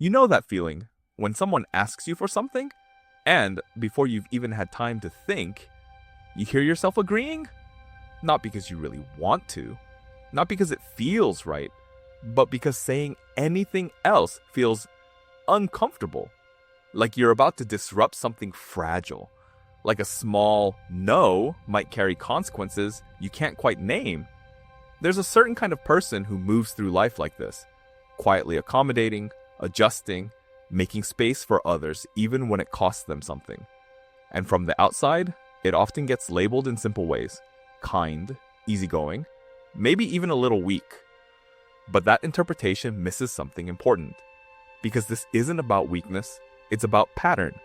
You know that feeling when someone asks you for something, and before you've even had time to think, you hear yourself agreeing? Not because you really want to, not because it feels right, but because saying anything else feels uncomfortable. Like you're about to disrupt something fragile. Like a small no might carry consequences you can't quite name. There's a certain kind of person who moves through life like this, quietly accommodating, adjusting, making space for others even when it costs them something. And from the outside, it often gets labeled in simple ways: kind, easygoing, maybe even a little weak. But that interpretation misses something important. Because this isn't about weakness, it's about pattern.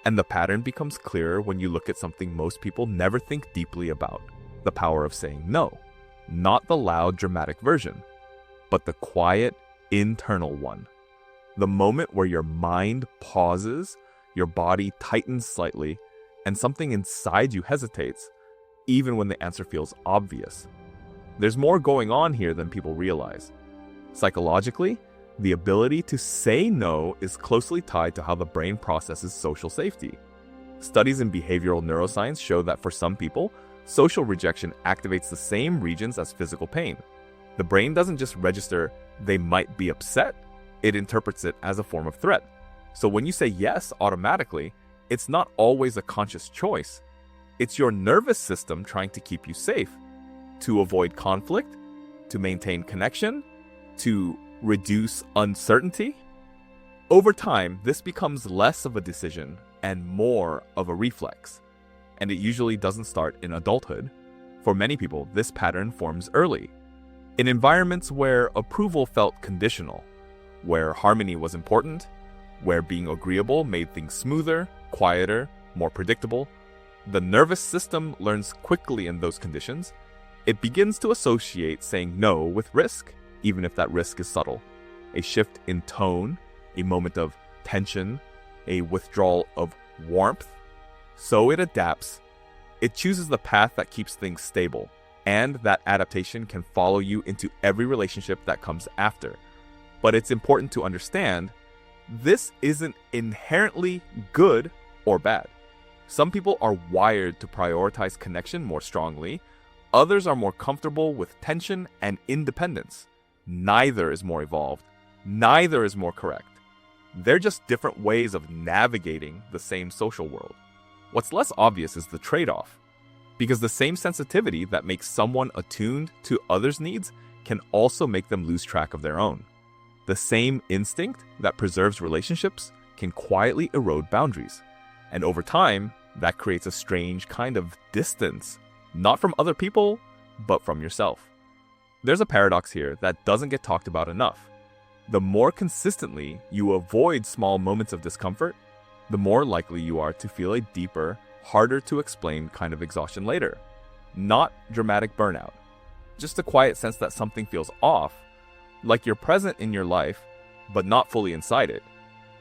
And the pattern becomes clearer when you look at something most people never think deeply about: the power of saying no. Not the loud, dramatic version, but the quiet, internal one. The moment where your mind pauses, your body tightens slightly, and something inside you hesitates, even when the answer feels obvious. There's more going on here than people realize. Psychologically, the ability to say no is closely tied to how the brain processes social safety. Studies in behavioral neuroscience show that for some people, social rejection activates the same regions as physical pain. The brain doesn't just register they might be upset, it interprets it as a form of threat. So when you say yes automatically, it's not always a conscious choice. It's your nervous system trying to keep you safe, to avoid conflict, to maintain connection, to reduce uncertainty. Over time, this becomes less of a decision and more of a reflex. And it usually doesn't start in adulthood. For many people, this pattern forms early, in environments where approval felt conditional, where harmony was important, where being agreeable made things smoother, quieter, more predictable. The nervous system learns quickly in those conditions. It begins to associate saying no with risk, even if that risk is subtle. A shift in tone, a moment of tension, a withdrawal of warmth. So it adapts. It chooses the path that keeps things stable, and that adaptation can follow you into every relationship that comes after. But it's important to understand, this isn't inherently good or bad. Some people are wired to prioritize connection more strongly. Others are more comfortable with tension and independence. Neither is more evolved. Neither is more correct. They're just different ways of navigating the same social world. What's less obvious is the trade-off, because the same sensitivity that makes someone attuned to others' needs can also make them lose track of their own. The same instinct that preserves relationships can quietly erode boundaries. And over time, that creates a strange kind of distance, not from other people, but from yourself. There's a paradox here that doesn't get talked about enough. The more consistently you avoid small moments of discomfort, the more likely you are to feel a deeper, harder to explain kind of exhaustion later. Not dramatic burnout, just a quiet sense that something feels off, like you're present in your life, but not fully inside it.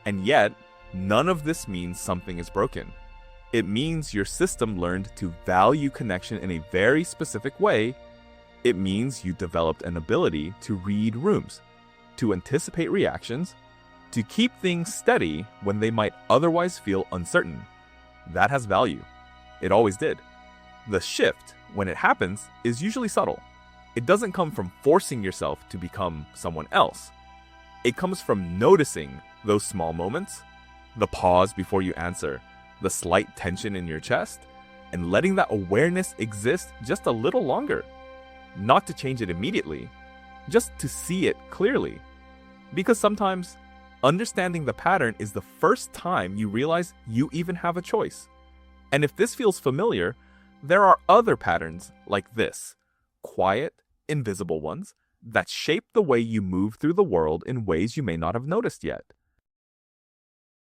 And yet, none of this means something is broken. It means your system learned to value connection in a very specific way. It means you developed an ability to read rooms, to anticipate reactions, to keep things steady when they might otherwise feel uncertain. That has value. It always did. The shift, when it happens, is usually subtle. It doesn't come from forcing yourself to become someone else. It comes from noticing those small moments, the pause before you answer, the slight tension in your chest, and letting that awareness exist just a little longer. Not to change it immediately, just to see it clearly. Because sometimes, understanding the pattern is the first time you realize you even have a choice. And if this feels familiar, there are other patterns like this, quiet, invisible ones, that shape the way you move through the world in ways you may not have noticed yet.